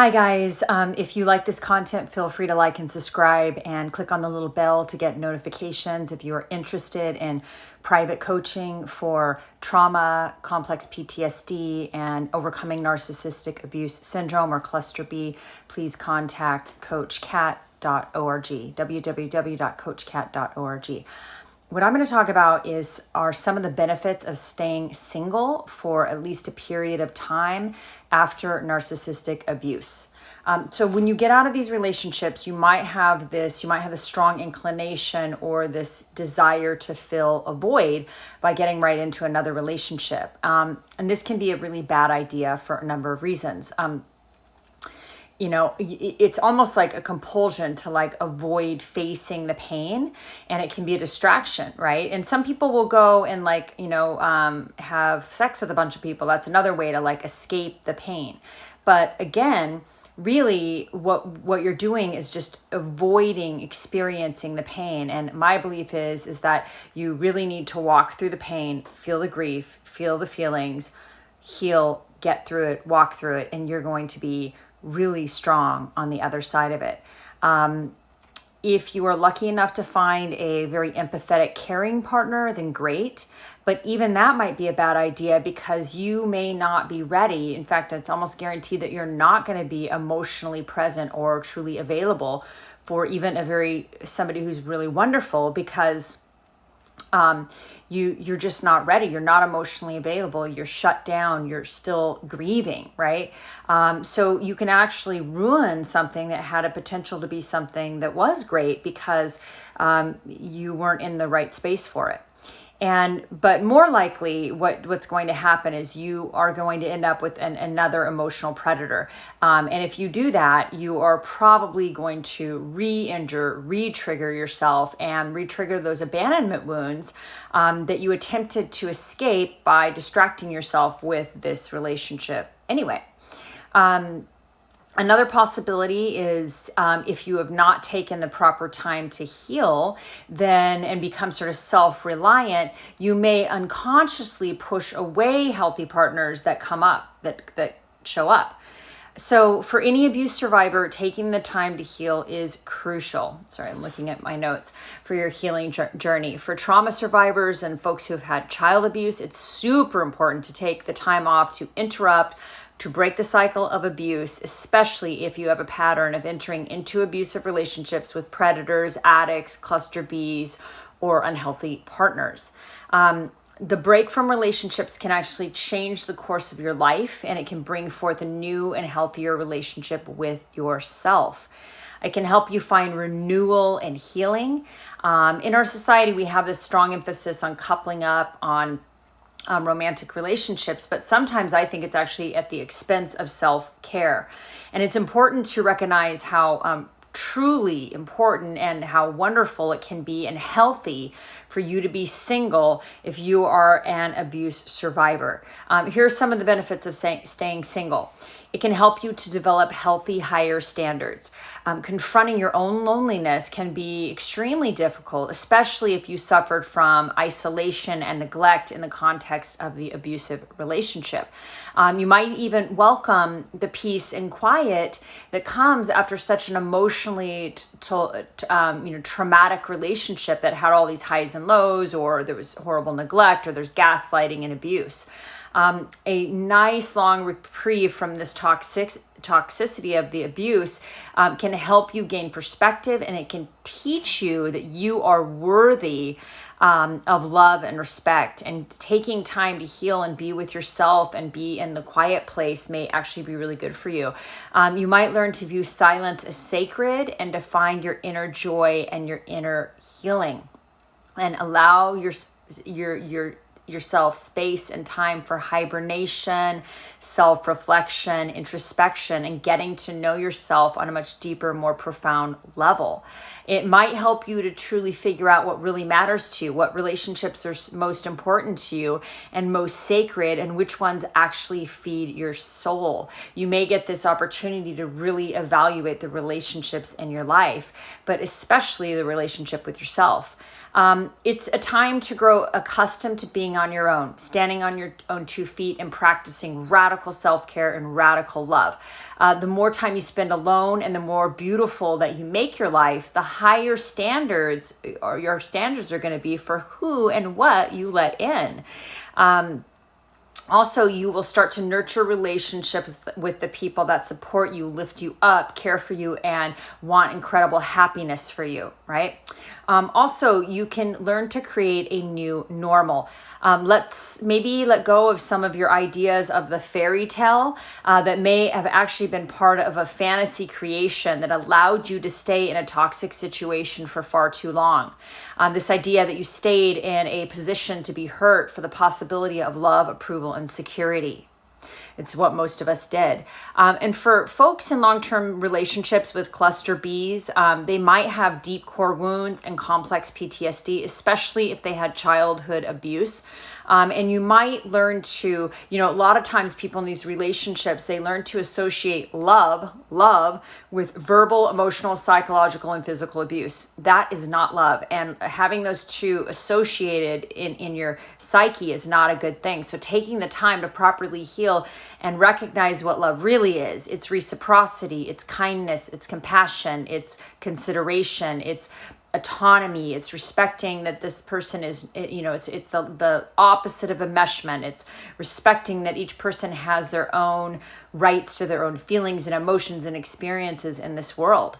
Hi guys, if you like this content, feel free to like and subscribe and click on the little bell to get notifications. If you are interested in private coaching for trauma, complex PTSD, and overcoming narcissistic abuse syndrome or cluster B, please contact coachcat.org, www.coachcat.org. What I'm going to talk about are some of the benefits of staying single for at least a period of time after narcissistic abuse. So when you get out of these relationships, you might have a strong inclination or this desire to fill a void by getting right into another relationship. And this can be a really bad idea for a number of reasons. It's almost like a compulsion to avoid facing the pain, and it can be a distraction, right? And some people will go and have sex with a bunch of people. That's another way to escape the pain. But again, really what you're doing is just avoiding experiencing the pain. And my belief is that you really need to walk through the pain, feel the grief, feel the feelings, heal, get through it, walk through it, and you're going to be really strong on the other side of it. If you are lucky enough to find a very empathetic, caring partner, then great. But even that might be a bad idea because you may not be ready. In fact, it's almost guaranteed that you're not going to be emotionally present or truly available for even somebody who's really wonderful, because you're just not ready. You're not emotionally available. You're shut down. You're still grieving, right? So you can actually ruin something that had a potential to be something that was great because you weren't in the right space for it. But more likely what's going to happen is you are going to end up with another emotional predator. And if you do that, you are probably going to re-trigger yourself and re-trigger those abandonment wounds that you attempted to escape by distracting yourself with this relationship anyway. Another possibility is if you have not taken the proper time to heal and become sort of self-reliant, you may unconsciously push away healthy partners that come up, that show up. So for any abuse survivor, taking the time to heal is crucial. Sorry, I'm looking at my notes for your healing journey. For trauma survivors and folks who have had child abuse, it's super important to take the time off to interrupt, to break the cycle of abuse, especially if you have a pattern of entering into abusive relationships with predators, addicts, cluster Bs, or unhealthy partners. The break from relationships can actually change the course of your life, and it can bring forth a new and healthier relationship with yourself. It can help you find renewal and healing. In our society, we have this strong emphasis on coupling up, on romantic relationships, but sometimes I think it's actually at the expense of self-care. And it's important to recognize how truly important and how wonderful it can be and healthy for you to be single if you are an abuse survivor. Here's some of the benefits of staying single. It can help you to develop healthy, higher standards. Confronting your own loneliness can be extremely difficult, especially if you suffered from isolation and neglect in the context of the abusive relationship. You might even welcome the peace and quiet that comes after such an emotionally traumatic relationship that had all these highs and lows, or there was horrible neglect, or there's gaslighting and abuse. A nice long reprieve from this toxicity of the abuse can help you gain perspective, and it can teach you that you are worthy of love and respect. And taking time to heal and be with yourself and be in the quiet place may actually be really good for you. You might learn to view silence as sacred and to find your inner joy and your inner healing, and allow yourself space and time for hibernation, self-reflection, introspection, and getting to know yourself on a much deeper, more profound level. It might help you to truly figure out what really matters to you, what relationships are most important to you and most sacred, and which ones actually feed your soul. You may get this opportunity to really evaluate the relationships in your life, but especially the relationship with yourself. It's a time to grow accustomed to being on your own, standing on your own 2 feet and practicing radical self-care and radical love. The more time you spend alone and the more beautiful that you make your life, the higher standards or your standards are going to be for who and what you let in. Also, you will start to nurture relationships with the people that support you, lift you up, care for you, and want incredible happiness for you, right? Also, you can learn to create a new normal. Let's maybe let go of some of your ideas of the fairy tale that may have actually been part of a fantasy creation that allowed you to stay in a toxic situation for far too long. This idea that you stayed in a position to be hurt for the possibility of love, approval, and security. It's what most of us did. And for folks in long-term relationships with cluster Bs, they might have deep core wounds and complex PTSD, especially if they had childhood abuse. And you might learn to, a lot of times people in these relationships, they learn to associate love with verbal, emotional, psychological, and physical abuse. That is not love. And having those two associated in your psyche is not a good thing. So taking the time to properly heal and recognize what love really is. It's reciprocity, it's kindness, it's compassion, it's consideration, it's autonomy, it's respecting that this person is, it's the opposite of enmeshment. It's respecting that each person has their own rights to their own feelings and emotions and experiences in this world.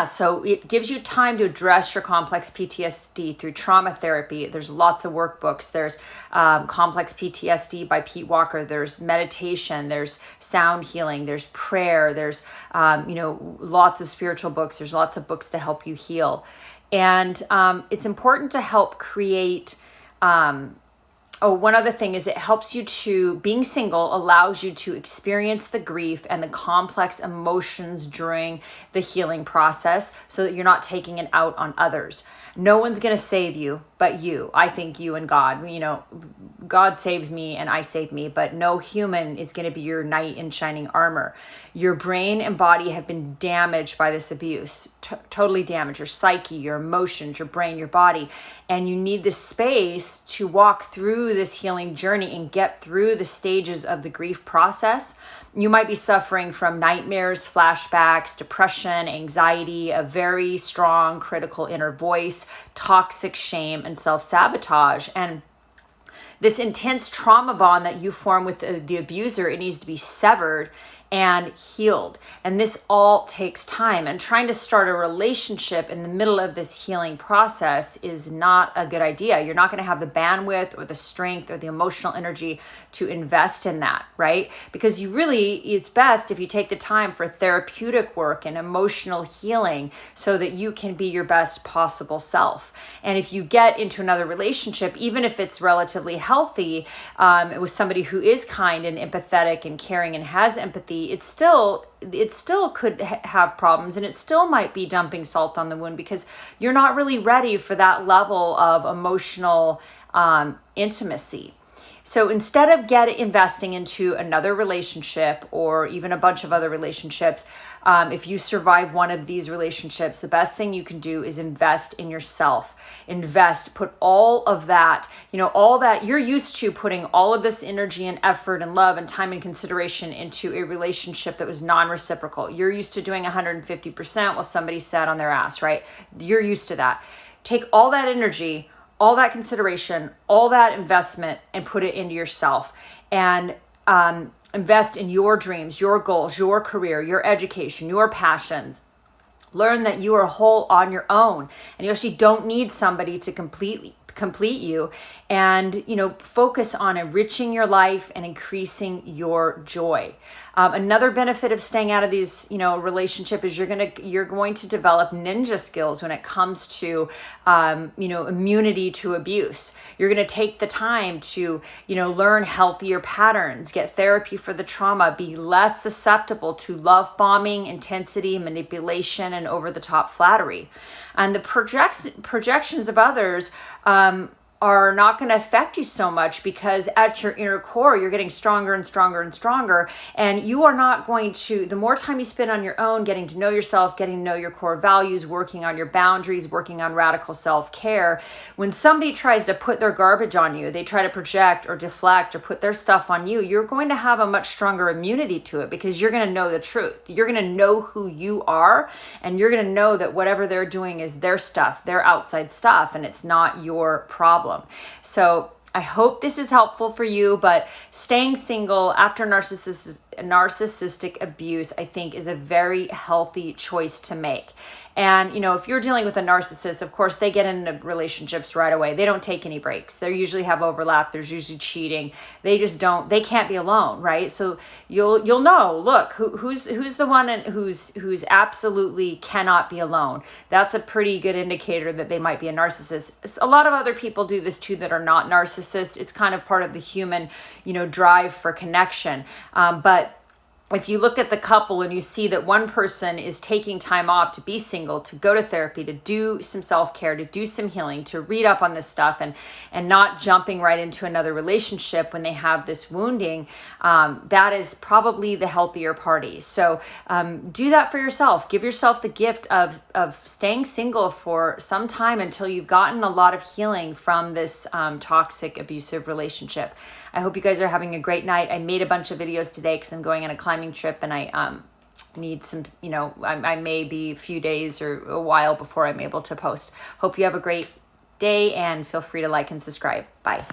So it gives you time to address your complex PTSD through trauma therapy. There's lots of workbooks. There's Complex PTSD by Pete Walker. There's meditation. There's sound healing. There's prayer. There's, lots of spiritual books. There's lots of books to help you heal. And it's important to help create... one other thing is it helps you to, being single allows you to experience the grief and the complex emotions during the healing process so that you're not taking it out on others. No one's going to save you but you. I think you and God. God saves me and I save me, but no human is going to be your knight in shining armor. Your brain and body have been damaged by this abuse, totally damaged. Your psyche, your emotions, your brain, your body. And you need the space to walk through this healing journey and get through the stages of the grief process. You might be suffering from nightmares, flashbacks, depression, anxiety, a very strong critical inner voice, toxic shame, and self-sabotage. And this intense trauma bond that you form with the abuser, it needs to be severed and healed. And this all takes time. And trying to start a relationship in the middle of this healing process is not a good idea. You're not going to have the bandwidth or the strength or the emotional energy to invest in that, right? Because it's best if you take the time for therapeutic work and emotional healing so that you can be your best possible self. And if you get into another relationship, even if it's relatively healthy, with somebody who is kind and empathetic and caring and has empathy, it still could have problems, and it still might be dumping salt on the wound because you're not really ready for that level of emotional intimacy. So instead of investing into another relationship or even a bunch of other relationships, if you survive one of these relationships, the best thing you can do is invest in yourself. Put all of that, all that you're used to putting all of this energy and effort and love and time and consideration into a relationship that was non-reciprocal. You're used to doing 150% while somebody sat on their ass, right? You're used to that. Take all that energy, all that consideration, all that investment, and put it into yourself. And invest in your dreams, your goals, your career, your education, your passions. Learn that you are whole on your own, and you actually don't need somebody to complete you. And focus on enriching your life and increasing your joy. Another benefit of staying out of these relationship is you're going to develop ninja skills when it comes to immunity to abuse. You're going to take the time to learn healthier patterns, get therapy for the trauma, be less susceptible to love bombing, intensity, manipulation, and over the top flattery. And the projections of others are not going to affect you so much, because at your inner core, you're getting stronger and stronger and stronger. And you are not going to, the more time you spend on your own, getting to know yourself, getting to know your core values, working on your boundaries, working on radical self-care, when somebody tries to put their garbage on you, they try to project or deflect or put their stuff on you, you're going to have a much stronger immunity to it, because you're going to know the truth. You're going to know who you are, and you're going to know that whatever they're doing is their stuff, their outside stuff, and it's not your problem. So I hope this is helpful for you, but staying single after narcissistic abuse, I think, is a very healthy choice to make. And, if you're dealing with a narcissist, of course, they get into relationships right away. They don't take any breaks. They usually have overlap. There's usually cheating. They can't be alone, right? So you'll know, look, who's the one who's absolutely cannot be alone. That's a pretty good indicator that they might be a narcissist. A lot of other people do this too that are not narcissists. It's kind of part of the human, drive for connection. But if you look at the couple and you see that one person is taking time off to be single, to go to therapy, to do some self-care, to do some healing, to read up on this stuff, and not jumping right into another relationship when they have this wounding, that is probably the healthier party. So do that for yourself. Give yourself the gift of staying single for some time until you've gotten a lot of healing from this toxic, abusive relationship. I hope you guys are having a great night. I made a bunch of videos today because I'm going on a climbing trip, and I need some, I may be a few days or a while before I'm able to post. Hope you have a great day, and feel free to like and subscribe. Bye.